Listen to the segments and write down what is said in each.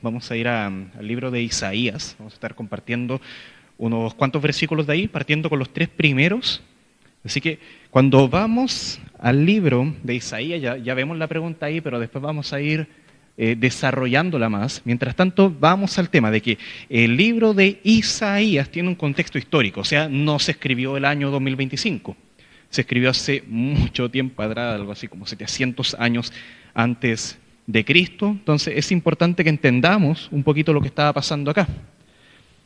vamos a ir al libro de Isaías. Vamos a estar compartiendo unos cuantos versículos de ahí, partiendo con los 3 primeros. Así que cuando vamos al libro de Isaías, ya vemos la pregunta ahí, pero después vamos a ir desarrollándola más. Mientras tanto, vamos al tema de que el libro de Isaías tiene un contexto histórico, o sea, no se escribió el año 2025. Se escribió hace mucho tiempo atrás, algo así como 700 años antes de Cristo. Entonces es importante que entendamos un poquito lo que estaba pasando acá.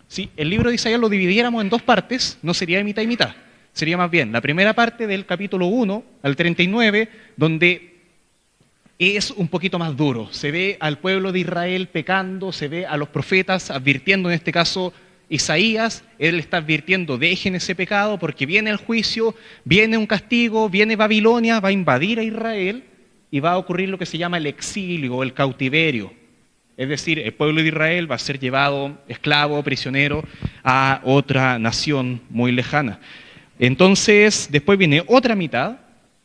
Si el libro de Isaías lo dividiéramos en 2 partes, no sería de mitad y mitad. Sería más bien la primera parte del capítulo 1 al 39, donde es un poquito más duro. Se ve al pueblo de Israel pecando, se ve a los profetas advirtiendo, en este caso Isaías, él está advirtiendo, dejen ese pecado porque viene el juicio, viene un castigo, viene Babilonia, va a invadir a Israel y va a ocurrir lo que se llama el exilio o el cautiverio. Es decir, el pueblo de Israel va a ser llevado esclavo, prisionero a otra nación muy lejana. Entonces, después viene otra mitad,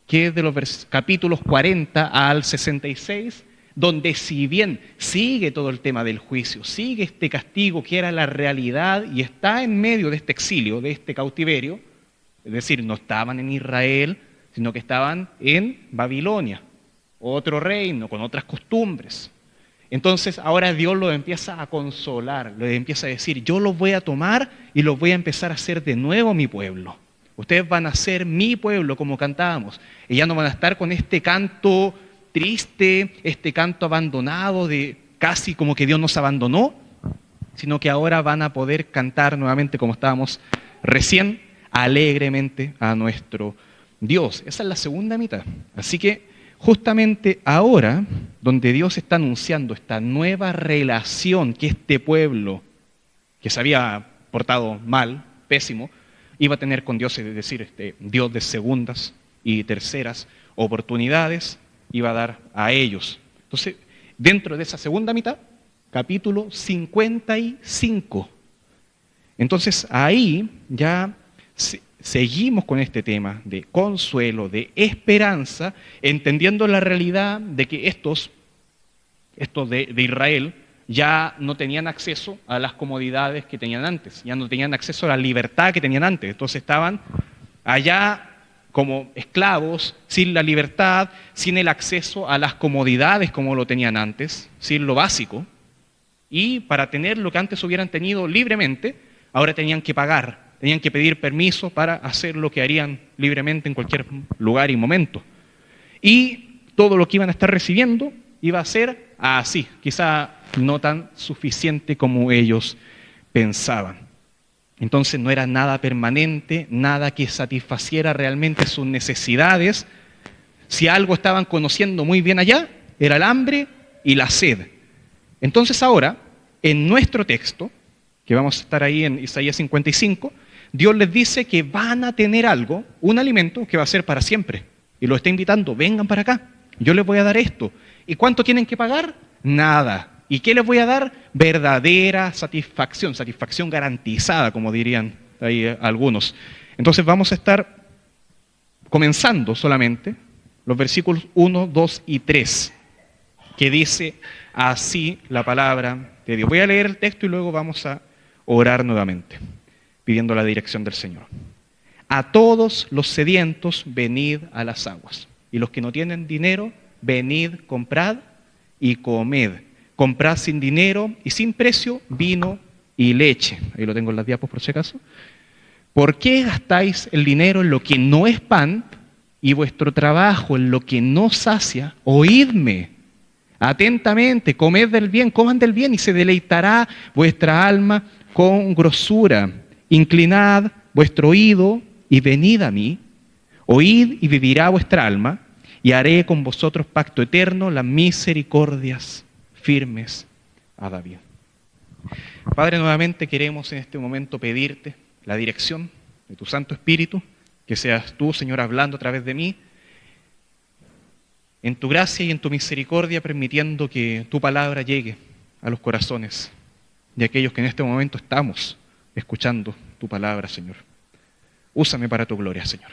que es de los capítulos 40 al 66, donde si bien sigue todo el tema del juicio, sigue este castigo que era la realidad y está en medio de este exilio, de este cautiverio, es decir, no estaban en Israel, sino que estaban en Babilonia, otro reino, con otras costumbres. Entonces ahora Dios los empieza a consolar, les empieza a decir, yo los voy a tomar y los voy a empezar a hacer de nuevo mi pueblo. Ustedes van a ser mi pueblo, como cantábamos, y ya no van a estar con este canto triste, este canto abandonado de casi como que Dios nos abandonó, sino que ahora van a poder cantar nuevamente como estábamos recién, alegremente a nuestro Dios. Esa es la segunda mitad. Así que justamente ahora, donde Dios está anunciando esta nueva relación que este pueblo, que se había portado mal, pésimo, iba a tener con Dios, es decir, Dios de segundas y terceras oportunidades, iba a dar a ellos. Entonces, dentro de esa segunda mitad, capítulo 55. Entonces, ahí ya seguimos con este tema de consuelo, de esperanza, entendiendo la realidad de que estos de Israel ya no tenían acceso a las comodidades que tenían antes, ya no tenían acceso a la libertad que tenían antes. Entonces estaban allá como esclavos, sin la libertad, sin el acceso a las comodidades como lo tenían antes, sin lo básico. Y para tener lo que antes hubieran tenido libremente, ahora tenían que pagar, tenían que pedir permiso para hacer lo que harían libremente en cualquier lugar y momento. Y todo lo que iban a estar recibiendo iba a ser así, quizá no tan suficiente como ellos pensaban. Entonces no era nada permanente, nada que satisfaciera realmente sus necesidades. Si algo estaban conociendo muy bien allá, era el hambre y la sed. Entonces ahora, en nuestro texto, que vamos a estar ahí en Isaías 55, Dios les dice que van a tener algo, un alimento que va a ser para siempre. Y lo está invitando, vengan para acá, yo les voy a dar esto. ¿Y cuánto tienen que pagar? Nada. ¿Y qué les voy a dar? Verdadera satisfacción, satisfacción garantizada, como dirían ahí algunos. Entonces vamos a estar comenzando solamente los versículos 1, 2 y 3, que dice así la palabra de Dios. Voy a leer el texto y luego vamos a orar nuevamente, pidiendo la dirección del Señor. A todos los sedientos, venid a las aguas. Y los que no tienen dinero, venid, comprad y comed. Comprad sin dinero y sin precio vino y leche. Ahí lo tengo en las diapos por si acaso. ¿Por qué gastáis el dinero en lo que no es pan y vuestro trabajo en lo que no sacia? Oídme atentamente, comed del bien, coman del bien y se deleitará vuestra alma con grosura. Inclinad vuestro oído y venid a mí. Oíd y vivirá vuestra alma y haré con vosotros pacto eterno, las misericordias firmes a David. Padre, nuevamente queremos en este momento pedirte la dirección de tu Santo Espíritu, que seas tú, Señor, hablando a través de mí, en tu gracia y en tu misericordia, permitiendo que tu palabra llegue a los corazones de aquellos que en este momento estamos escuchando tu palabra, Señor. Úsame para tu gloria, Señor.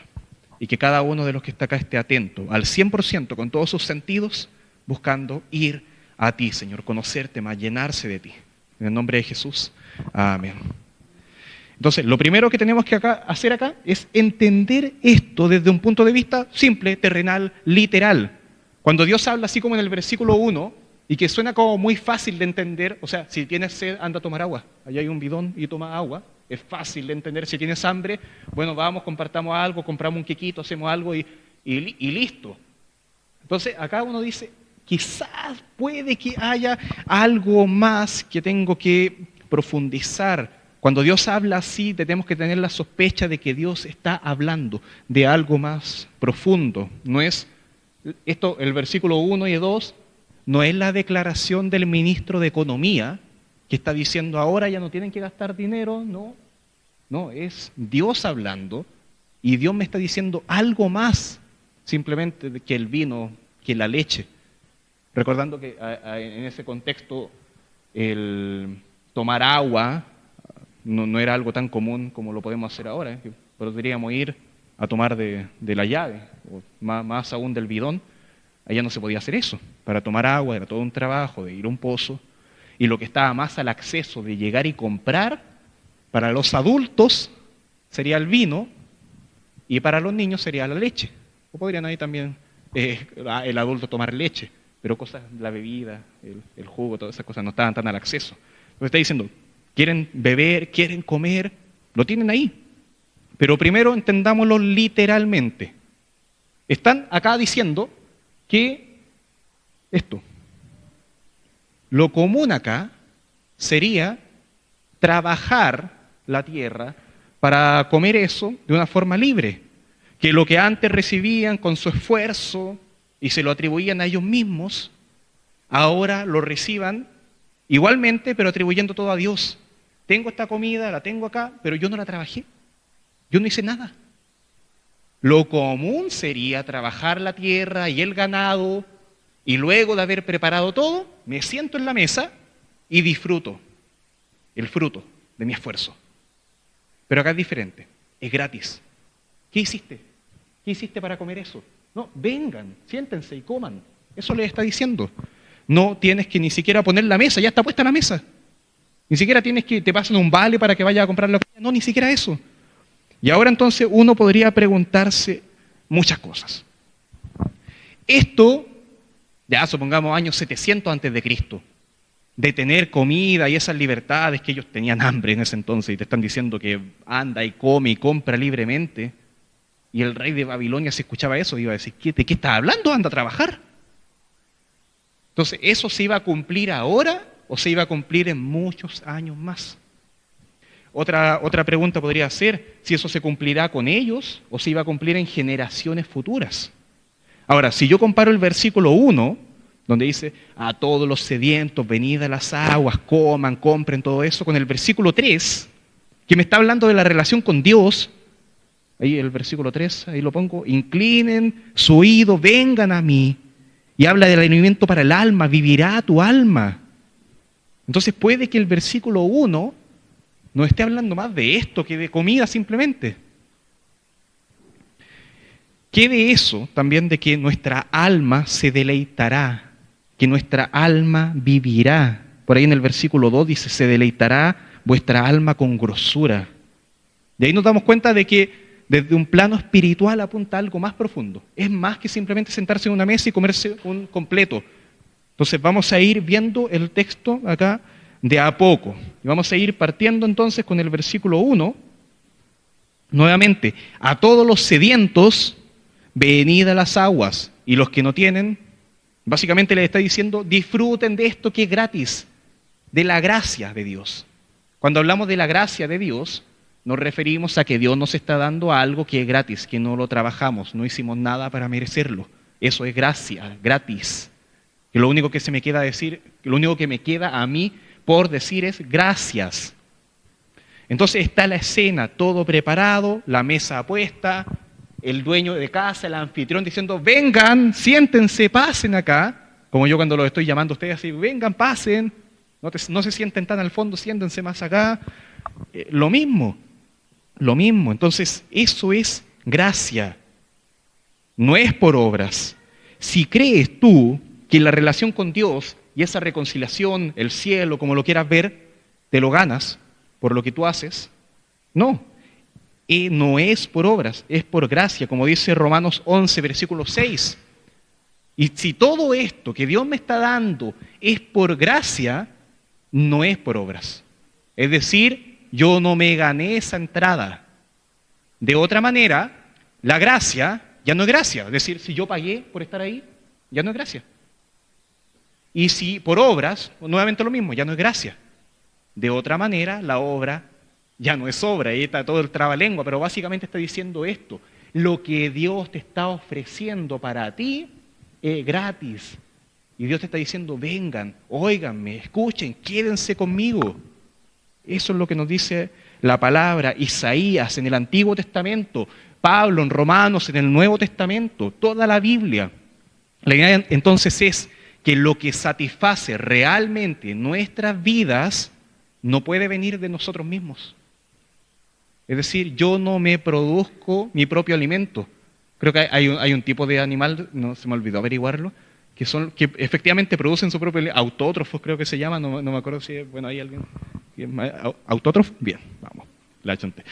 Y que cada uno de los que está acá esté atento al 100% con todos sus sentidos, buscando ir a ti, Señor, conocerte más, llenarse de ti. En el nombre de Jesús. Amén. Entonces, lo primero que tenemos que hacer acá es entender esto desde un punto de vista simple, terrenal, literal. Cuando Dios habla así como en el versículo 1, y que suena como muy fácil de entender, o sea, si tienes sed, anda a tomar agua. Allá hay un bidón y toma agua. Es fácil de entender. Si tienes hambre, bueno, vamos, compartamos algo, compramos un quequito, hacemos algo y listo. Entonces, acá uno dice, quizás puede que haya algo más que tengo que profundizar. Cuando Dios habla así, tenemos que tener la sospecha de que Dios está hablando de algo más profundo. No es esto, el versículo 1 y 2, no es la declaración del ministro de Economía que está diciendo ahora ya no tienen que gastar dinero, no, es Dios hablando y Dios me está diciendo algo más simplemente que el vino, que la leche. Recordando que en ese contexto el tomar agua no era algo tan común como lo podemos hacer ahora, podríamos ir a tomar de la llave, o más aún del bidón. Allá no se podía hacer eso. Para tomar agua era todo un trabajo de ir a un pozo, y lo que estaba más al acceso de llegar y comprar, para los adultos sería el vino, y para los niños sería la leche. O podrían ahí también el adulto tomar leche, pero cosas, la bebida, el jugo, todas esas cosas no estaban tan al acceso. Entonces está diciendo, quieren beber, quieren comer, lo tienen ahí. Pero primero entendámoslo literalmente. Están acá diciendo que esto, lo común acá sería trabajar la tierra para comer eso de una forma libre, que lo que antes recibían con su esfuerzo y se lo atribuían a ellos mismos, ahora lo reciban igualmente, pero atribuyendo todo a Dios. Tengo esta comida, la tengo acá, pero yo no la trabajé, yo no hice nada. Lo común sería trabajar la tierra y el ganado, y luego de haber preparado todo, me siento en la mesa y disfruto el fruto de mi esfuerzo. Pero acá es diferente, es gratis. ¿Qué hiciste? ¿Qué hiciste para comer eso? No, vengan, siéntense y coman. Eso les está diciendo. No tienes que ni siquiera poner la mesa, ya está puesta la mesa. Ni siquiera tienes que te pasen un vale para que vayas a comprar la comida. No, ni siquiera eso. Y ahora entonces uno podría preguntarse muchas cosas. Esto, ya supongamos años 700 antes de Cristo, de tener comida y esas libertades, que ellos tenían hambre en ese entonces y te están diciendo que anda y come y compra libremente, y el rey de Babilonia se escuchaba eso, iba a decir, ¿de qué estás hablando? Anda a trabajar. Entonces, ¿eso se iba a cumplir ahora o se iba a cumplir en muchos años más? Otra pregunta podría ser si eso se cumplirá con ellos o se iba a cumplir en generaciones futuras. Ahora, si yo comparo el versículo 1, donde dice, a todos los sedientos, venid a las aguas, coman, compren, todo eso, con el versículo 3, que me está hablando de la relación con Dios, ahí el versículo 3, ahí lo pongo, inclinen su oído, vengan a mí, y habla del alimento para el alma, vivirá tu alma. Entonces puede que el versículo 1 no esté hablando más de esto que de comida simplemente. ¿Qué de eso también de que nuestra alma se deleitará? Que nuestra alma vivirá. Por ahí en el versículo 2 dice, se deleitará vuestra alma con grosura. De ahí nos damos cuenta de que desde un plano espiritual apunta a algo más profundo. Es más que simplemente sentarse en una mesa y comerse un completo. Entonces vamos a ir viendo el texto acá de a poco. Y vamos a ir partiendo entonces con el versículo 1. Nuevamente, a todos los sedientos, venid a las aguas. Y los que no tienen, básicamente les está diciendo, disfruten de esto que es gratis, de la gracia de Dios. Cuando hablamos de la gracia de Dios, nos referimos a que Dios nos está dando algo que es gratis, que no lo trabajamos, no hicimos nada para merecerlo. Eso es gracia, gratis. Y lo único que se me queda decir, lo único que me queda a mí por decir es gracias. Entonces está la escena, todo preparado, la mesa puesta, el dueño de casa, el anfitrión diciendo, vengan, siéntense, pasen acá, como yo cuando los estoy llamando a ustedes así, vengan, pasen, no se sienten tan al fondo, siéntense más acá. Lo mismo. Entonces, eso es gracia, no es por obras. Si crees tú que la relación con Dios y esa reconciliación, el cielo, como lo quieras ver, te lo ganas por lo que tú haces. No, y no es por obras, es por gracia, como dice Romanos 11, versículo 6. Y si todo esto que Dios me está dando es por gracia, no es por obras. Es decir, yo no me gané esa entrada. De otra manera, la gracia ya no es gracia. Es decir, si yo pagué por estar ahí, ya no es gracia. Y si por obras, nuevamente lo mismo, ya no es gracia. De otra manera, la obra ya no es obra. Ahí está todo el trabalengua, pero básicamente está diciendo esto. Lo que Dios te está ofreciendo para ti es gratis. Y Dios te está diciendo, vengan, óiganme, escuchen, quédense conmigo. Eso es lo que nos dice la palabra, Isaías en el Antiguo Testamento, Pablo en Romanos en el Nuevo Testamento, toda la Biblia. La idea entonces es que lo que satisface realmente nuestras vidas no puede venir de nosotros mismos. Es decir, yo no me produzco mi propio alimento. Creo que hay un tipo de animal, no se me olvidó averiguarlo, que efectivamente producen su propio alimento, autótrofos creo que se llama, no me acuerdo si, bueno, hay alguien, autótrofo, bien, vamos, la chonté.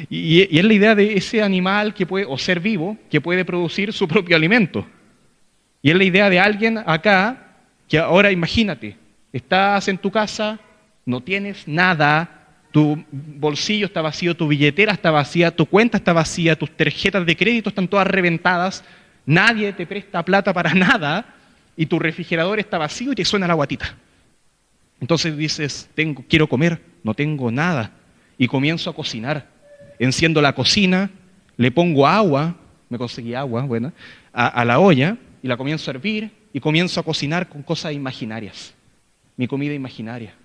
Y es la idea de ese animal que puede, o ser vivo, que puede producir su propio alimento. Y es la idea de alguien acá, que ahora imagínate, estás en tu casa, no tienes nada, tu bolsillo está vacío, tu billetera está vacía, tu cuenta está vacía, tus tarjetas de crédito están todas reventadas, nadie te presta plata para nada y tu refrigerador está vacío y te suena la guatita. Entonces dices, quiero comer, no tengo nada y comienzo a cocinar. Enciendo la cocina, le pongo agua, me conseguí agua, buena, a la olla y la comienzo a hervir y comienzo a cocinar con cosas imaginarias, mi comida imaginaria.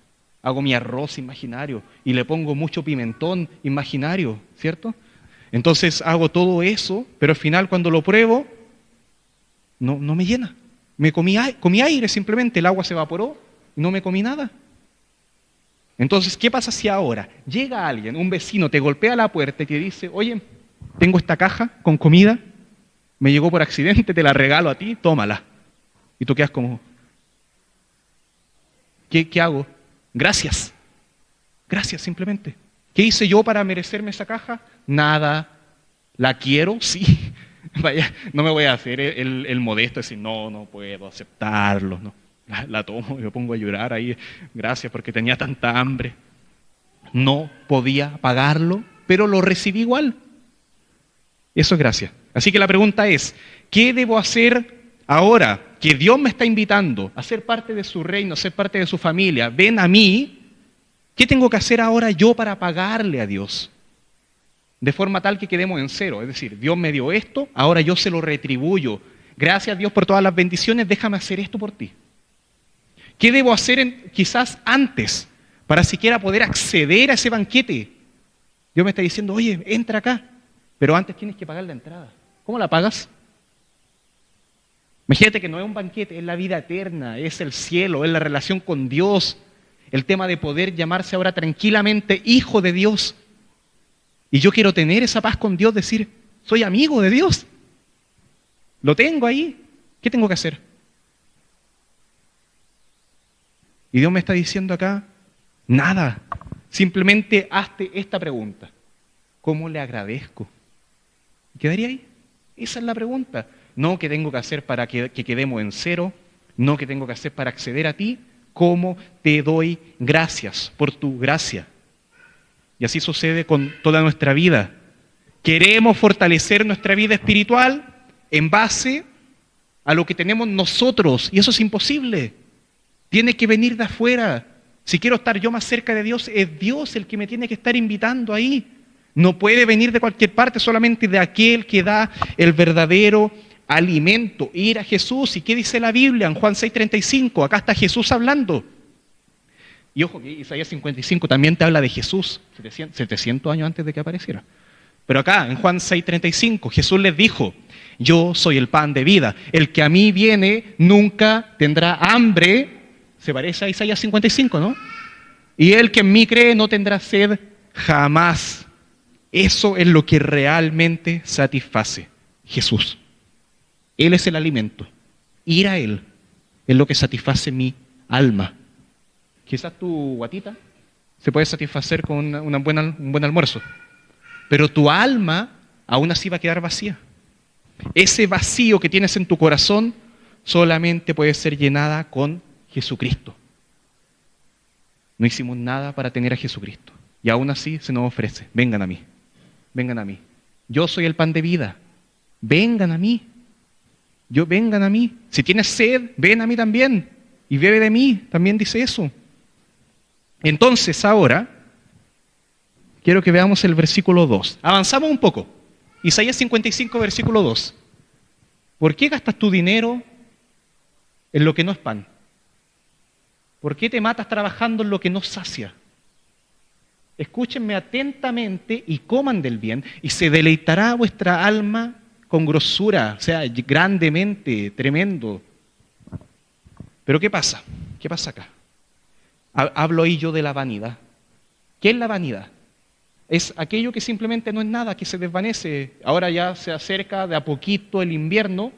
Hago mi arroz imaginario y le pongo mucho pimentón imaginario, ¿cierto? Entonces hago todo eso, pero al final cuando lo pruebo, no me llena. Comí aire simplemente, el agua se evaporó y no me comí nada. Entonces, ¿qué pasa si ahora llega alguien, un vecino, te golpea la puerta y te dice, oye, tengo esta caja con comida, me llegó por accidente, te la regalo a ti, tómala. Y tú quedas como, ¿qué hago? Gracias. Gracias simplemente. ¿Qué hice yo para merecerme esa caja? Nada. ¿La quiero? Sí. Vaya, no me voy a hacer el modesto, decir, no puedo aceptarlo. No. La tomo y me pongo a llorar ahí. Gracias porque tenía tanta hambre. No podía pagarlo, pero lo recibí igual. Eso es gracia. Así que la pregunta es, ¿qué debo hacer ahora que Dios me está invitando a ser parte de su reino, a ser parte de su familia? Ven a mí. ¿Qué tengo que hacer ahora yo para pagarle a Dios? De forma tal que quedemos en cero. Es decir, Dios me dio esto, ahora yo se lo retribuyo. Gracias a Dios por todas las bendiciones, déjame hacer esto por ti. ¿Qué debo hacer quizás antes para siquiera poder acceder a ese banquete? Dios me está diciendo, oye, entra acá, pero antes tienes que pagar la entrada. ¿Cómo la pagas? Imagínate que no es un banquete, es la vida eterna, es el cielo, es la relación con Dios, el tema de poder llamarse ahora tranquilamente hijo de Dios. Y yo quiero tener esa paz con Dios, decir, soy amigo de Dios. Lo tengo ahí. ¿Qué tengo que hacer? Y Dios me está diciendo acá, nada. Simplemente hazte esta pregunta. ¿Cómo le agradezco? ¿Y quedaría ahí? Esa es la pregunta. No qué tengo que hacer para que quedemos en cero, no qué tengo que hacer para acceder a ti. ¿Cómo te doy gracias por tu gracia? Y así sucede con toda nuestra vida. Queremos fortalecer nuestra vida espiritual en base a lo que tenemos nosotros, y eso es imposible. Tiene que venir de afuera. Si quiero estar yo más cerca de Dios, es Dios el que me tiene que estar invitando ahí. No puede venir de cualquier parte, solamente de aquel que da el verdadero alimento, ir a Jesús. ¿Y qué dice la Biblia en Juan 6:35? Acá está Jesús hablando. Y ojo que Isaías 55 también te habla de Jesús, 700 años antes de que apareciera. Pero acá en Juan 6:35 Jesús les dijo, yo soy el pan de vida, el que a mí viene nunca tendrá hambre. Se parece a Isaías 55, ¿no? Y el que en mí cree no tendrá sed jamás. Eso es lo que realmente satisface Jesús. Él es el alimento. Ir a Él es lo que satisface mi alma. Quizás tu guatita se puede satisfacer con un buen almuerzo, pero tu alma aún así va a quedar vacía. Ese vacío que tienes en tu corazón solamente puede ser llenada con Jesucristo. No hicimos nada para tener a Jesucristo. Y aún así se nos ofrece, vengan a mí, vengan a mí. Yo soy el pan de vida, vengan a mí. Vengan a mí. Si tienes sed, ven a mí también. Y bebe de mí, también dice eso. Entonces ahora, quiero que veamos el versículo 2. Avanzamos un poco. Isaías 55, versículo 2. ¿Por qué gastas tu dinero en lo que no es pan? ¿Por qué te matas trabajando en lo que no sacia? Escúchenme atentamente y coman del bien, y se deleitará vuestra alma con grosura, o sea, grandemente, tremendo. Pero ¿qué pasa? ¿Qué pasa acá? Hablo ahí yo de la vanidad. ¿Qué es la vanidad? Es aquello que simplemente no es nada, que se desvanece. Ahora ya se acerca de a poquito el invierno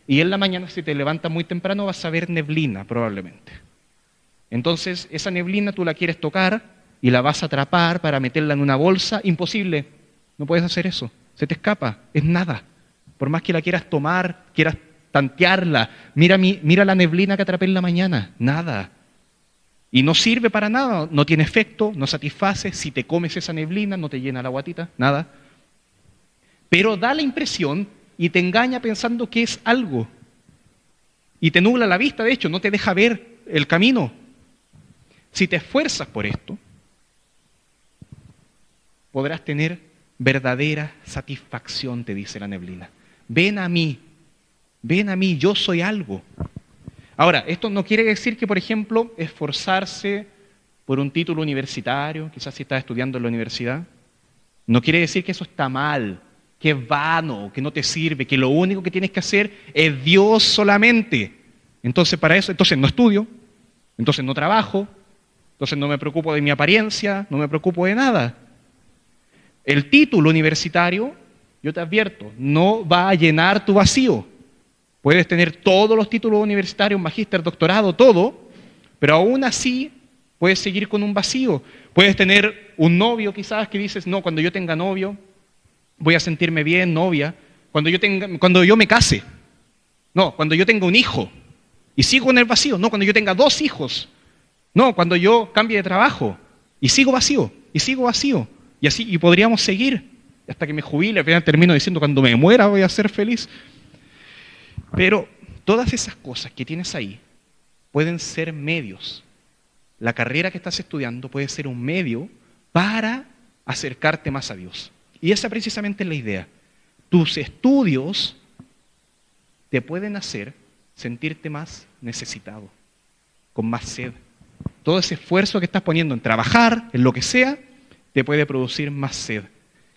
y en la mañana si te levantas muy temprano vas a ver neblina probablemente. Entonces esa neblina tú la quieres tocar y la vas a atrapar para meterla en una bolsa. Imposible, no puedes hacer eso, se te escapa, es nada. Por más que la quieras tomar, quieras tantearla, mira la neblina que atrapé en la mañana, nada. Y no sirve para nada, no tiene efecto, no satisface. Si te comes esa neblina, no te llena la guatita, nada. Pero da la impresión y te engaña pensando que es algo. Y te nubla la vista, de hecho, no te deja ver el camino. Si te esfuerzas por esto, podrás tener verdadera satisfacción, te dice la neblina. Ven a mí, yo soy algo. Ahora, esto no quiere decir que, por ejemplo, esforzarse por un título universitario, quizás si estás estudiando en la universidad, no quiere decir que eso está mal, que es vano, que no te sirve, que lo único que tienes que hacer es Dios solamente. Entonces, para eso, entonces no estudio, entonces no trabajo, entonces no me preocupo de mi apariencia, no me preocupo de nada. El título universitario, yo te advierto, no va a llenar tu vacío. Puedes tener todos los títulos universitarios, magíster, doctorado, todo, pero aún así puedes seguir con un vacío. Puedes tener un novio quizás que dices, no, cuando yo tenga novio voy a sentirme bien, novia, cuando yo me case, no, cuando yo tenga un hijo y sigo en el vacío, no, cuando yo tenga 2 hijos, no, cuando yo cambie de trabajo y sigo vacío, y así, y podríamos seguir hasta que me jubile, al final termino diciendo, cuando me muera voy a ser feliz. Pero todas esas cosas que tienes ahí pueden ser medios. La carrera que estás estudiando puede ser un medio para acercarte más a Dios. Y esa precisamente es la idea. Tus estudios te pueden hacer sentirte más necesitado, con más sed. Todo ese esfuerzo que estás poniendo en trabajar, en lo que sea, te puede producir más sed.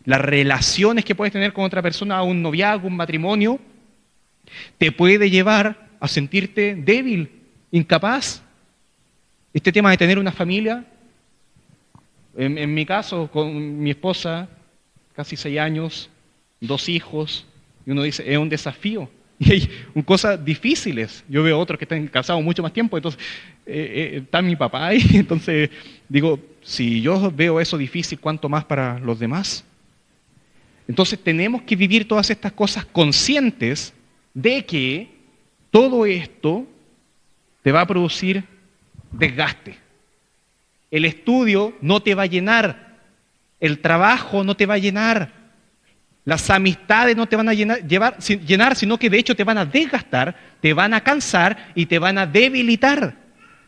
Las relaciones que puedes tener con otra persona, un noviazgo, un matrimonio, te puede llevar a sentirte débil, incapaz. Este tema de tener una familia, en mi caso, con mi esposa, casi 6 años, 2 hijos, y uno dice, es un desafío. Y hay cosas difíciles. Yo veo otros que están casados mucho más tiempo, entonces está mi papá ahí, entonces digo, si yo veo eso difícil, ¿cuánto más para los demás? Entonces tenemos que vivir todas estas cosas conscientes de que todo esto te va a producir desgaste. El estudio no te va a llenar, el trabajo no te va a llenar, las amistades no te van a llenar, sino que de hecho te van a desgastar, te van a cansar y te van a debilitar,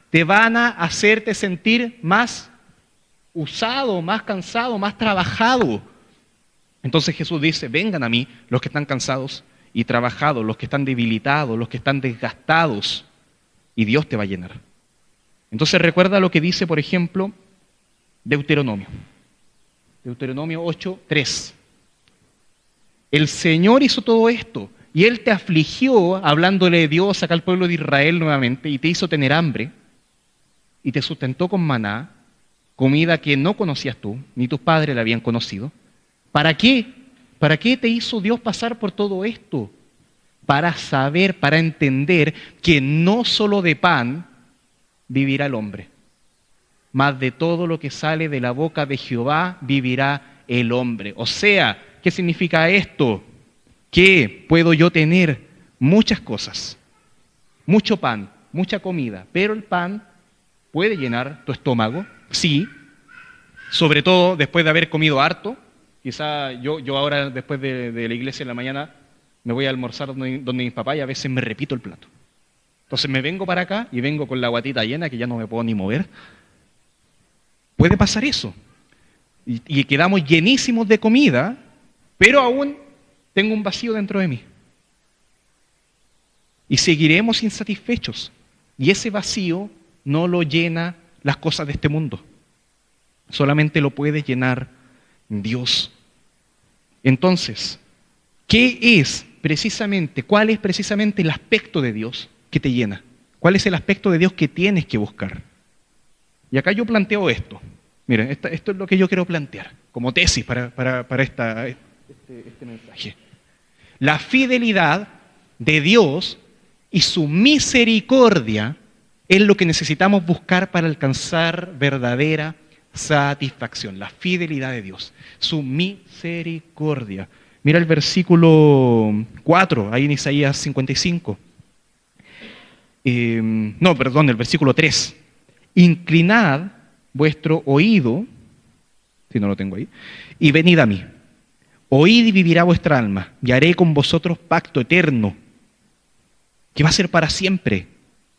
te van a hacerte sentir más usado, más cansado, más trabajado. Entonces Jesús dice, vengan a mí los que están cansados y trabajados, los que están debilitados, los que están desgastados, y Dios te va a llenar. Entonces recuerda lo que dice, por ejemplo, Deuteronomio 8:3. El Señor hizo todo esto, y Él te afligió, hablándole de Dios acá al pueblo de Israel nuevamente, y te hizo tener hambre, y te sustentó con maná, comida que no conocías tú, ni tus padres la habían conocido. ¿Para qué? ¿Para qué te hizo Dios pasar por todo esto? Para saber, para entender que no solo de pan vivirá el hombre. Más de todo lo que sale de la boca de Jehová vivirá el hombre. O sea, ¿qué significa esto? Que puedo yo tener muchas cosas, mucho pan, mucha comida, pero el pan puede llenar tu estómago, sí, sobre todo después de haber comido harto. Quizá yo ahora, después de la iglesia en la mañana, me voy a almorzar donde mis papás y a veces me repito el plato. Entonces me vengo para acá y vengo con la guatita llena que ya no me puedo ni mover. Puede pasar eso. Y quedamos llenísimos de comida, pero aún tengo un vacío dentro de mí. Y seguiremos insatisfechos. Y ese vacío no lo llena las cosas de este mundo. Solamente lo puede llenar Dios. Entonces, cuál es precisamente el aspecto de Dios que te llena? ¿Cuál es el aspecto de Dios que tienes que buscar? Y acá yo planteo esto. Miren, esto es lo que yo quiero plantear como tesis para este mensaje. La fidelidad de Dios y su misericordia es lo que necesitamos buscar para alcanzar verdadera satisfacción. La fidelidad de Dios, su misericordia. Mira el versículo 4, ahí en Isaías 55. El versículo 3. Inclinad vuestro oído, si no lo tengo ahí, y venid a mí. Oíd y vivirá vuestra alma, y haré con vosotros pacto eterno, que va a ser para siempre.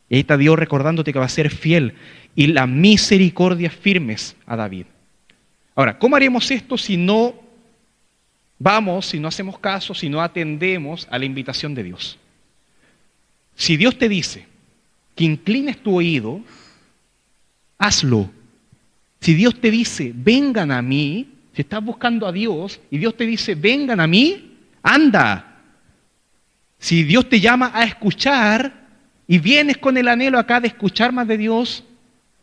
Y ahí está Dios recordándote que va a ser fiel, y la misericordia firmes a David. Ahora, ¿cómo haremos esto si no hacemos caso, si no atendemos a la invitación de Dios? Si Dios te dice que inclines tu oído, hazlo. Si Dios te dice, vengan a mí, si estás buscando a Dios y Dios te dice, vengan a mí, anda. Si Dios te llama a escuchar y vienes con el anhelo acá de escuchar más de Dios,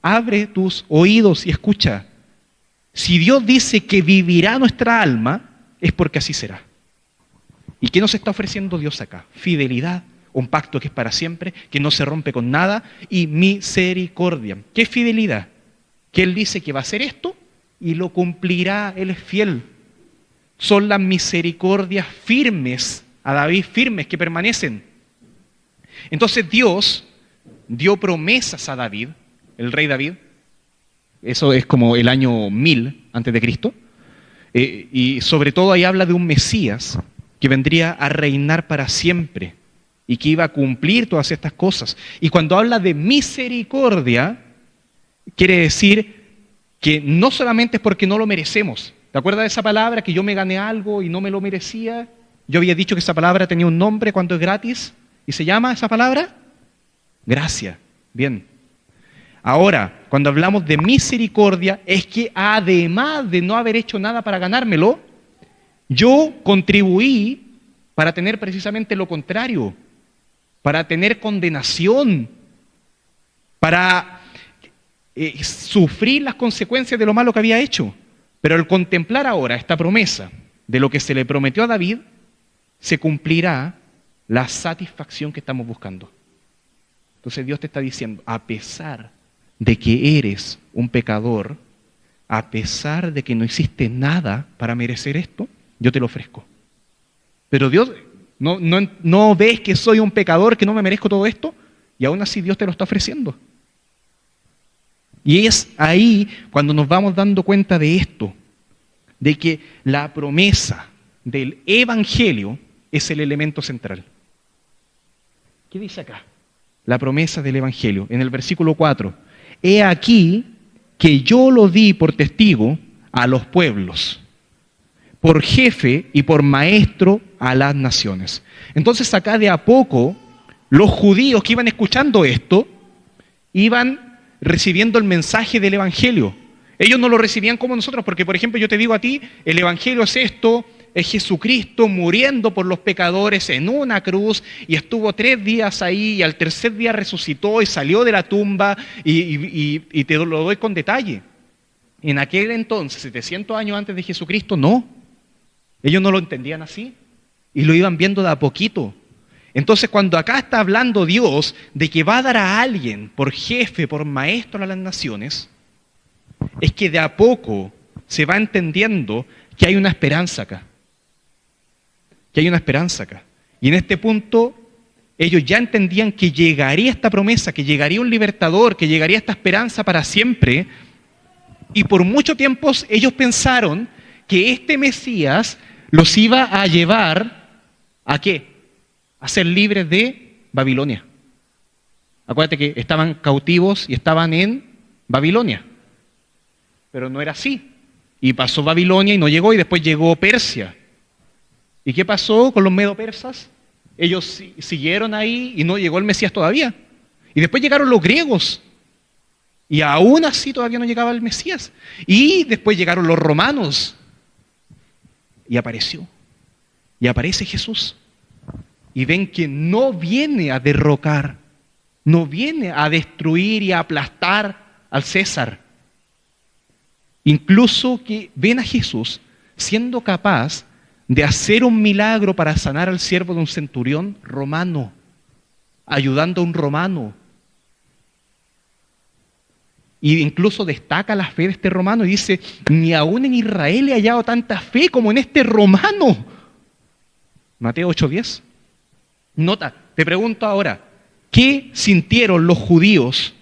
abre tus oídos y escucha. Si Dios dice que vivirá nuestra alma, es porque así será. ¿Y qué nos está ofreciendo Dios acá? Fidelidad, un pacto que es para siempre, que no se rompe con nada, y misericordia. ¿Qué es fidelidad? Que Él dice que va a hacer esto y lo cumplirá, Él es fiel. Son las misericordias firmes, a David firmes, que permanecen. Entonces Dios dio promesas a David, el rey David, eso es como el año 1000 antes de Cristo, y sobre todo ahí habla de un Mesías que vendría a reinar para siempre y que iba a cumplir todas estas cosas. Y cuando habla de misericordia, quiere decir que no solamente es porque no lo merecemos. ¿Te acuerdas de esa palabra que yo me gané algo y no me lo merecía? Yo había dicho que esa palabra tenía un nombre cuando es gratis. ¿Y se llama esa palabra? Gracia. Bien. Ahora, cuando hablamos de misericordia, es que además de no haber hecho nada para ganármelo, yo contribuí para tener precisamente lo contrario, para tener condenación, para sufrir las consecuencias de lo malo que había hecho. Pero al contemplar ahora esta promesa de lo que se le prometió a David, se cumplirá la satisfacción que estamos buscando. Entonces Dios te está diciendo, a pesar de que eres un pecador, a pesar de que no hiciste nada para merecer esto, yo te lo ofrezco. Pero Dios, ¿no ves que soy un pecador, que no me merezco todo esto? Y aún así Dios te lo está ofreciendo. Y es ahí cuando nos vamos dando cuenta de esto, de que la promesa del Evangelio es el elemento central. ¿Qué dice acá? La promesa del Evangelio, en el versículo 4. He aquí que yo lo di por testigo a los pueblos, por jefe y por maestro a las naciones. Entonces acá de a poco, los judíos que iban escuchando esto, iban recibiendo el mensaje del Evangelio. Ellos no lo recibían como nosotros, porque por ejemplo yo te digo a ti, el Evangelio es esto, es Jesucristo muriendo por los pecadores en una cruz y estuvo 3 días ahí y al tercer día resucitó y salió de la tumba y te lo doy con detalle. En aquel entonces, 700 años antes de Jesucristo, no. Ellos no lo entendían así y lo iban viendo de a poquito. Entonces, cuando acá está hablando Dios de que va a dar a alguien por jefe, por maestro a las naciones, es que de a poco se va entendiendo que hay una esperanza acá. Que hay una esperanza acá. Y en este punto, ellos ya entendían que llegaría esta promesa, que llegaría un libertador, que llegaría esta esperanza para siempre. Y por mucho tiempo ellos pensaron que este Mesías los iba a llevar ¿a qué? A ser libres de Babilonia. Acuérdate que estaban cautivos y estaban en Babilonia. Pero no era así. Y pasó Babilonia y no llegó, y después llegó Persia. ¿Y qué pasó con los medo-persas? Ellos siguieron ahí y no llegó el Mesías todavía. Y después llegaron los griegos. Y aún así todavía no llegaba el Mesías. Y después llegaron los romanos. Y apareció. Y aparece Jesús. Y ven que no viene a derrocar, no viene a destruir y a aplastar al César. Incluso que ven a Jesús siendo capaz de hacer un milagro para sanar al siervo de un centurión romano, ayudando a un romano. Y incluso destaca la fe de este romano y dice, ni aún en Israel he hallado tanta fe como en este romano. Mateo 8:10. Nota, te pregunto ahora, ¿qué sintieron los judíos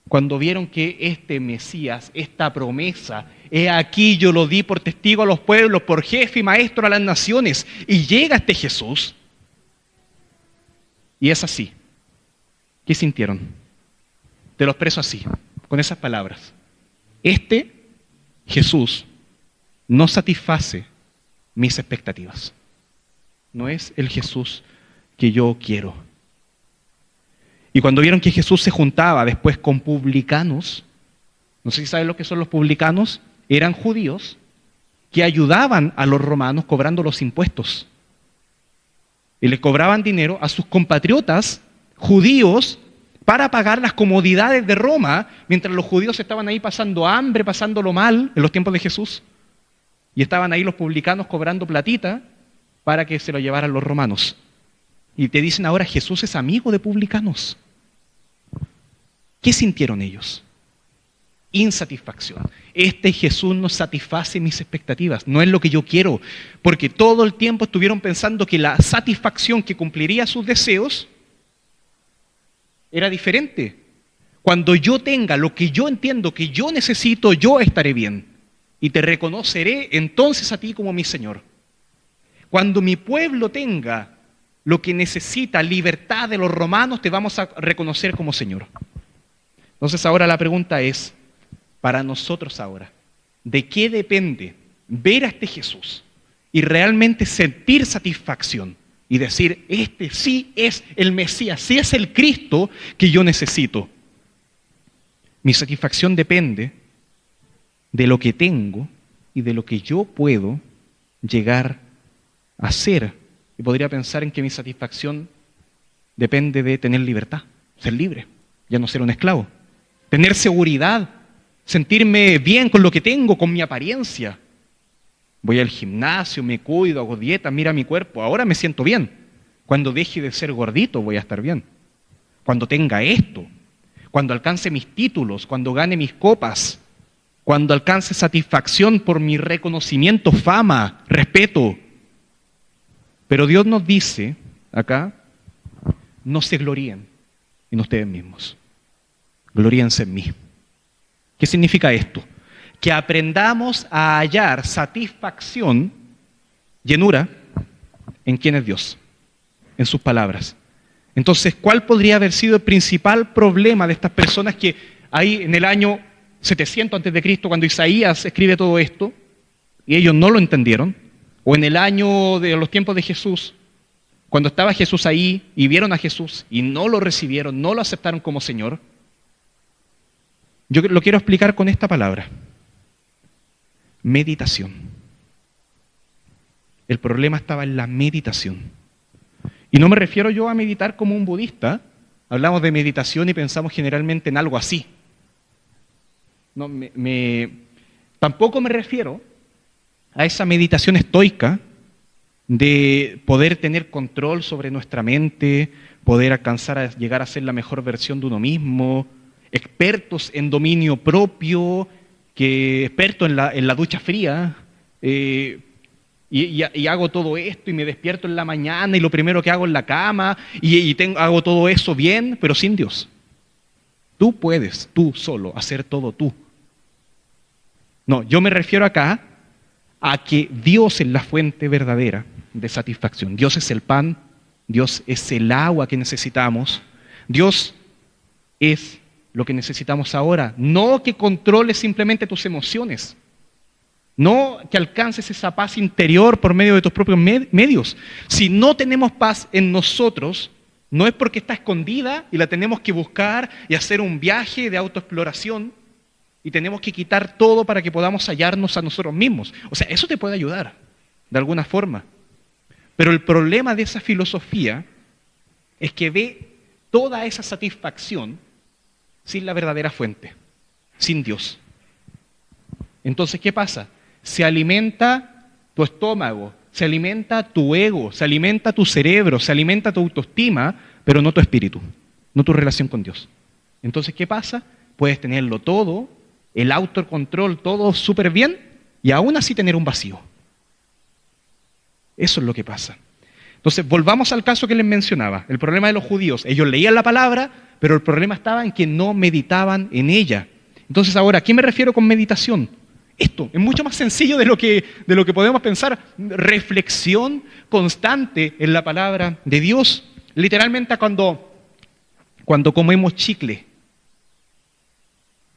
cuando vieron que este Mesías, esta promesa, he aquí yo lo di por testigo a los pueblos, por jefe y maestro a las naciones, y llega este Jesús? Y es así. ¿Qué sintieron? Te lo expreso así, con esas palabras. Este Jesús no satisface mis expectativas. No es el Jesús que yo quiero. Y cuando vieron que Jesús se juntaba después con publicanos, no sé si saben lo que son los publicanos, eran judíos que ayudaban a los romanos cobrando los impuestos. Y les cobraban dinero a sus compatriotas judíos para pagar las comodidades de Roma, mientras los judíos estaban ahí pasando hambre, pasándolo mal en los tiempos de Jesús. Y estaban ahí los publicanos cobrando platita para que se lo llevaran los romanos. Y te dicen ahora, Jesús es amigo de publicanos. ¿Qué sintieron ellos? Insatisfacción. Este Jesús no satisface mis expectativas, no es lo que yo quiero, porque todo el tiempo estuvieron pensando que la satisfacción que cumpliría sus deseos era diferente. Cuando yo tenga lo que yo entiendo que yo necesito, yo estaré bien y te reconoceré entonces a ti como mi Señor. Cuando mi pueblo tenga lo que necesita, libertad de los romanos, te vamos a reconocer como Señor. Entonces ahora la pregunta es, para nosotros ahora, ¿de qué depende ver a este Jesús y realmente sentir satisfacción y decir, este sí es el Mesías, sí es el Cristo que yo necesito? Mi satisfacción depende de lo que tengo y de lo que yo puedo llegar a ser. Y podría pensar en que mi satisfacción depende de tener libertad, ser libre, ya no ser un esclavo. Tener seguridad, sentirme bien con lo que tengo, con mi apariencia. Voy al gimnasio, me cuido, hago dieta, mira mi cuerpo, ahora me siento bien. Cuando deje de ser gordito voy a estar bien. Cuando tenga esto, cuando alcance mis títulos, cuando gane mis copas, cuando alcance satisfacción por mi reconocimiento, fama, respeto. Pero Dios nos dice acá, no se gloríen en ustedes mismos. Gloríense en mí. ¿Qué significa esto? Que aprendamos a hallar satisfacción, llenura, en quién es Dios, en sus palabras. Entonces, ¿cuál podría haber sido el principal problema de estas personas que ahí en el año 700 a.C., cuando Isaías escribe todo esto, y ellos no lo entendieron, o en el año de los tiempos de Jesús, cuando estaba Jesús ahí y vieron a Jesús y no lo recibieron, no lo aceptaron como Señor? Yo lo quiero explicar con esta palabra. Meditación. El problema estaba en la meditación. Y no me refiero yo a meditar como un budista. Hablamos de meditación y pensamos generalmente en algo así. No, tampoco me refiero a esa meditación estoica de poder tener control sobre nuestra mente, poder alcanzar a llegar a ser la mejor versión de uno mismo, expertos en dominio propio, expertos en la ducha fría, y hago todo esto y me despierto en la mañana y lo primero que hago es la cama hago todo eso bien, pero sin Dios. Tú puedes, tú solo, hacer todo tú. No, yo me refiero acá a que Dios es la fuente verdadera de satisfacción. Dios es el pan, Dios es el agua que necesitamos, Dios es lo que necesitamos ahora. No que controles simplemente tus emociones, no que alcances esa paz interior por medio de tus propios medios. Si no tenemos paz en nosotros, no es porque está escondida y la tenemos que buscar y hacer un viaje de autoexploración y tenemos que quitar todo para que podamos hallarnos a nosotros mismos. O sea, eso te puede ayudar de alguna forma. Pero el problema de esa filosofía es que ve toda esa satisfacción sin la verdadera fuente, sin Dios. Entonces, ¿qué pasa? Se alimenta tu estómago, se alimenta tu ego, se alimenta tu cerebro, se alimenta tu autoestima, pero no tu espíritu, no tu relación con Dios. Entonces, ¿qué pasa? Puedes tenerlo todo, el autocontrol, todo súper bien, y aún así tener un vacío. Eso es lo que pasa. Entonces, volvamos al caso que les mencionaba, el problema de los judíos. Ellos leían la palabra, pero el problema estaba en que no meditaban en ella. Entonces, ahora, ¿a qué me refiero con meditación? Esto es mucho más sencillo de lo que podemos pensar. Reflexión constante en la palabra de Dios. Literalmente cuando comemos chicle,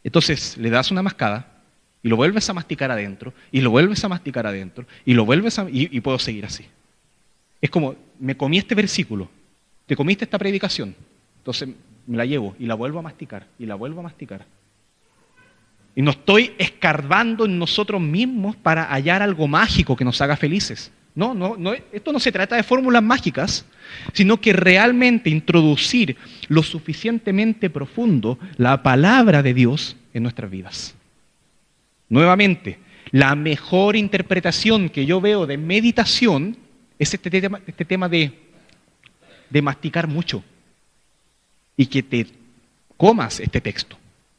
entonces le das una mascada y lo vuelves a masticar adentro, y lo vuelves a masticar adentro, y lo vuelves y puedo seguir así. Es como, me comí este versículo, te comiste esta predicación, entonces me la llevo y la vuelvo a masticar, y la vuelvo a masticar. Y no estoy escarbando en nosotros mismos para hallar algo mágico que nos haga felices. No, esto no se trata de fórmulas mágicas, sino que realmente introducir lo suficientemente profundo la palabra de Dios en nuestras vidas. Nuevamente, la mejor interpretación que yo veo de meditación es este tema de masticar mucho y que te comas este texto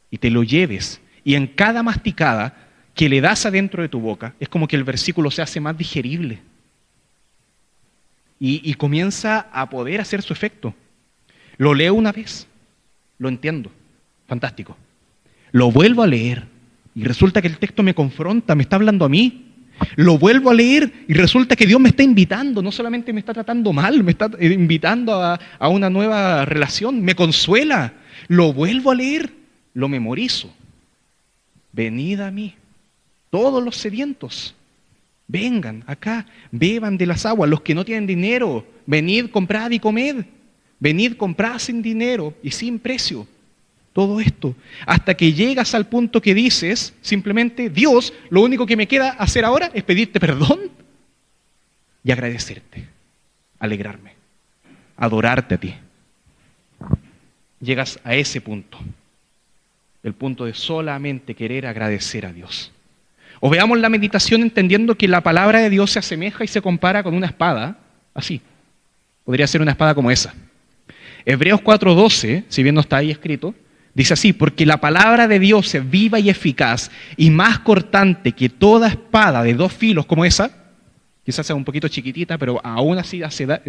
y te lo lleves. Y en cada masticada que le das adentro de tu boca, es como que el versículo se hace más digerible. Y comienza a poder hacer su efecto. Lo leo una vez, lo entiendo, fantástico. Lo vuelvo a leer y resulta que el texto me confronta, me está hablando a mí. Lo vuelvo a leer y resulta que Dios me está invitando, no solamente me está tratando mal, me está invitando a una nueva relación, me consuela. Lo vuelvo a leer, lo memorizo. Venid a mí, todos los sedientos, vengan acá, beban de las aguas. Los que no tienen dinero, venid, comprad y comed. Venid, comprad sin dinero y sin precio. Todo esto, hasta que llegas al punto que dices, simplemente, Dios, lo único que me queda hacer ahora es pedirte perdón y agradecerte, alegrarme, adorarte a ti. Llegas a ese punto. El punto de solamente querer agradecer a Dios. O veamos la meditación entendiendo que la palabra de Dios se asemeja y se compara con una espada, así. Podría ser una espada como esa. Hebreos 4:12, si bien no está ahí escrito, dice así: porque la palabra de Dios es viva y eficaz y más cortante que toda espada de dos filos como esa, quizás sea un poquito chiquitita, pero aún así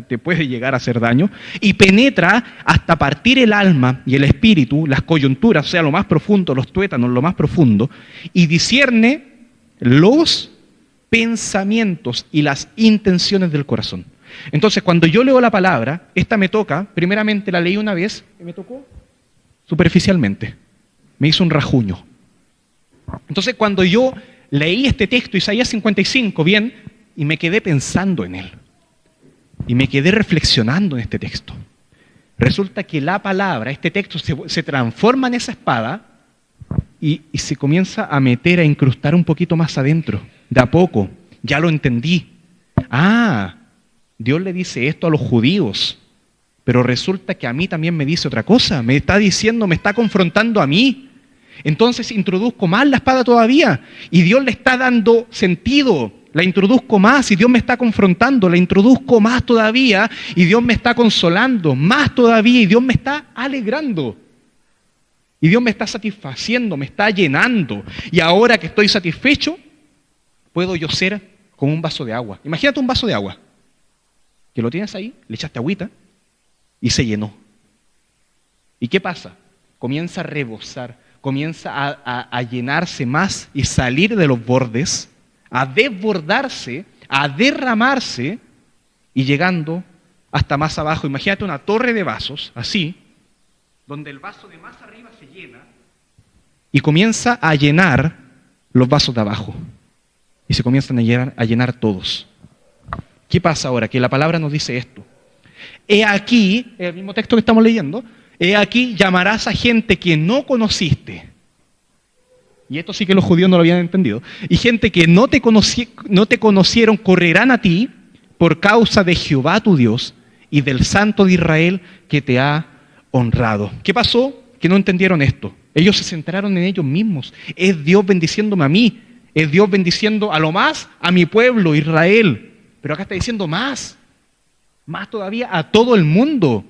te puede llegar a hacer daño, y penetra hasta partir el alma y el espíritu, las coyunturas, o sea, lo más profundo, los tuétanos, lo más profundo, y discierne los pensamientos y las intenciones del corazón. Entonces, cuando yo leo la palabra, esta me toca, primeramente la leí una vez, y me tocó superficialmente, me hizo un rajuño. Entonces, cuando yo leí este texto, Isaías 55, bien, y me quedé pensando en él. Y me quedé reflexionando en este texto. Resulta que la palabra, este texto, se transforma en esa espada y se comienza a meter, a incrustar un poquito más adentro. De a poco, ya lo entendí. Ah, Dios le dice esto a los judíos, pero resulta que a mí también me dice otra cosa. Me está diciendo, me está confrontando a mí. Entonces introduzco más la espada todavía. Y Dios le está dando sentido la introduzco más y Dios me está confrontando, la introduzco más todavía y Dios me está consolando, más todavía y Dios me está alegrando. Y Dios me está satisfaciendo, me está llenando. Y ahora que estoy satisfecho, puedo yo ser como un vaso de agua. Imagínate un vaso de agua, que lo tienes ahí, le echaste agüita y se llenó. ¿Y qué pasa? Comienza a rebosar, comienza a llenarse más y salir de los bordes, a desbordarse, a derramarse y llegando hasta más abajo. Imagínate una torre de vasos, así, donde el vaso de más arriba se llena y comienza a llenar los vasos de abajo. Y se comienzan a llenar todos. ¿Qué pasa ahora? Que la palabra nos dice esto. He aquí, el mismo texto que estamos leyendo, he aquí llamarás a gente que no conociste. Y esto sí que los judíos no lo habían entendido. Y gente que no te conocieron correrán a ti por causa de Jehová tu Dios y del Santo de Israel que te ha honrado. ¿Qué pasó? Que no entendieron esto. Ellos se centraron en ellos mismos. Es Dios bendiciéndome a mí. Es Dios bendiciendo a lo más a mi pueblo, Israel. Pero acá está diciendo más todavía a todo el mundo.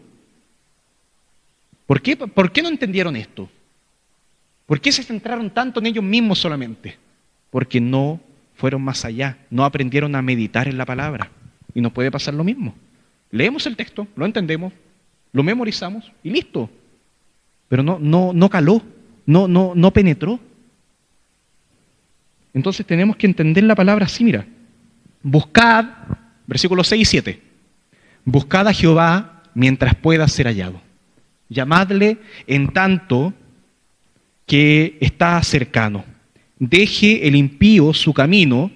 ¿Por qué no entendieron esto? ¿Por qué se centraron tanto en ellos mismos solamente? Porque no fueron más allá, no aprendieron a meditar en la palabra. Y nos puede pasar lo mismo. Leemos el texto, lo entendemos, lo memorizamos y listo. Pero no caló, no penetró. Entonces tenemos que entender la palabra así, mira. Buscad, versículos 6 y 7. Buscad a Jehová mientras pueda ser hallado. Llamadle en tanto que está cercano. Deje el impío su camino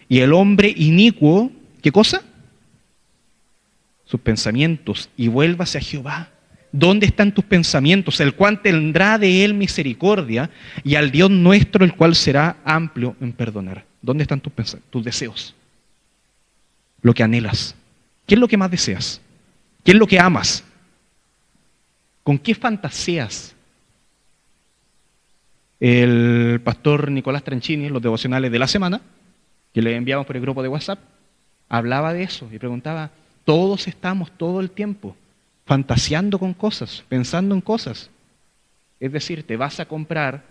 y el hombre inicuo, ¿qué cosa? Sus pensamientos, y vuélvase a Jehová. ¿Dónde están tus pensamientos? El cual tendrá de él misericordia, y al Dios nuestro, el cual será amplio en perdonar. ¿Dónde están tus deseos? Lo que anhelas. ¿Qué es lo que más deseas? ¿Qué es lo que amas? ¿Con qué fantaseas? El pastor Nicolás Tranchini, en los devocionales de la semana, que le enviamos por el grupo de WhatsApp, hablaba de eso y preguntaba, todos estamos todo el tiempo fantaseando con cosas, pensando en cosas. Es decir, te vas a comprar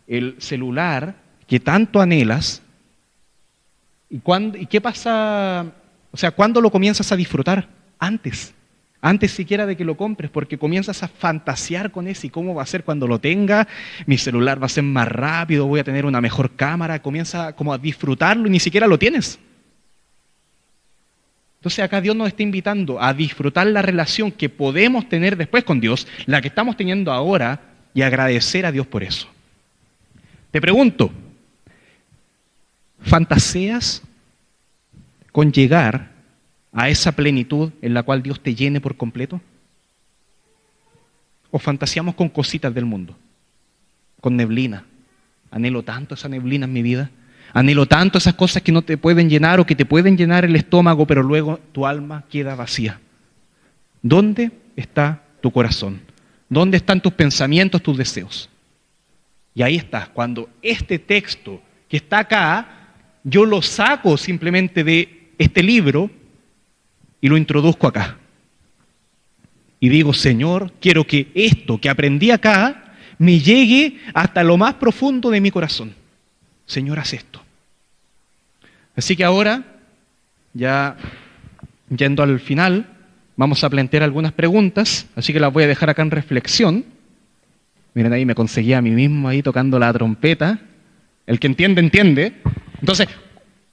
el celular que tanto anhelas y ¿qué pasa? O sea, ¿cuándo lo comienzas a disfrutar? Antes siquiera de que lo compres, porque comienzas a fantasear con eso y cómo va a ser cuando lo tenga, mi celular va a ser más rápido, voy a tener una mejor cámara, comienza como a disfrutarlo y ni siquiera lo tienes. Entonces acá Dios nos está invitando a disfrutar la relación que podemos tener después con Dios, la que estamos teniendo ahora, y agradecer a Dios por eso. Te pregunto, ¿fantaseas con llegar a esa plenitud en la cual Dios te llene por completo? ¿O fantaseamos con cositas del mundo? Con neblina. Anhelo tanto esa neblina en mi vida. Anhelo tanto esas cosas que no te pueden llenar o que te pueden llenar el estómago, pero luego tu alma queda vacía. ¿Dónde está tu corazón? ¿Dónde están tus pensamientos, tus deseos? Y ahí está, cuando este texto que está acá, yo lo saco simplemente de este libro y lo introduzco acá. Y digo, Señor, quiero que esto que aprendí acá me llegue hasta lo más profundo de mi corazón. Señor, haz esto. Así que ahora, ya yendo al final, vamos a plantear algunas preguntas, así que las voy a dejar acá en reflexión. Miren ahí, me conseguí a mí mismo ahí tocando la trompeta. El que entiende, entiende. Entonces,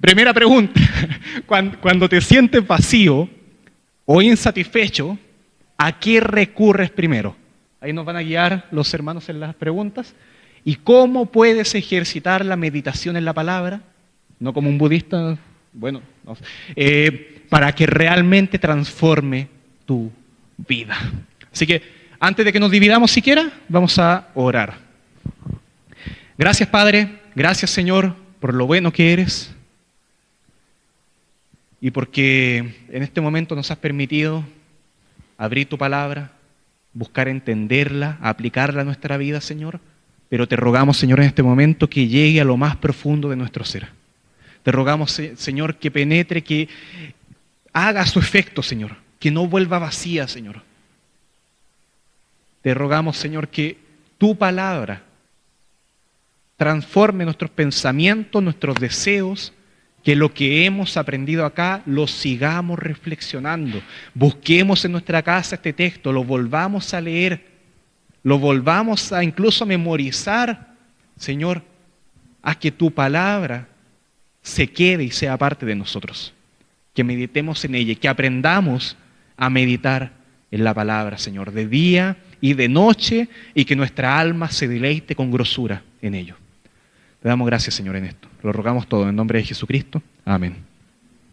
primera pregunta, cuando te sientes vacío o insatisfecho, ¿a qué recurres primero? Ahí nos van a guiar los hermanos en las preguntas. ¿Y cómo puedes ejercitar la meditación en la palabra? No como un budista, bueno, no, para que realmente transforme tu vida. Así que antes de que nos dividamos siquiera, vamos a orar. Gracias, Padre, gracias, Señor, por lo bueno que eres y porque en este momento nos has permitido abrir tu palabra, buscar entenderla, aplicarla a nuestra vida, Señor. Pero te rogamos, Señor, en este momento que llegue a lo más profundo de nuestro ser. Te rogamos, Señor, que penetre, que haga su efecto, Señor, que no vuelva vacía, Señor. Te rogamos, Señor, que tu palabra transforme nuestros pensamientos, nuestros deseos, que lo que hemos aprendido acá lo sigamos reflexionando. Busquemos en nuestra casa este texto, lo volvamos a leer, lo volvamos a incluso memorizar, Señor, a que tu palabra se quede y sea parte de nosotros. Que meditemos en ella y que aprendamos a meditar en la palabra, Señor, de día y de noche, y que nuestra alma se deleite con grosura en ello. Te damos gracias, Señor, en esto. Lo rogamos todo en nombre de Jesucristo. Amén.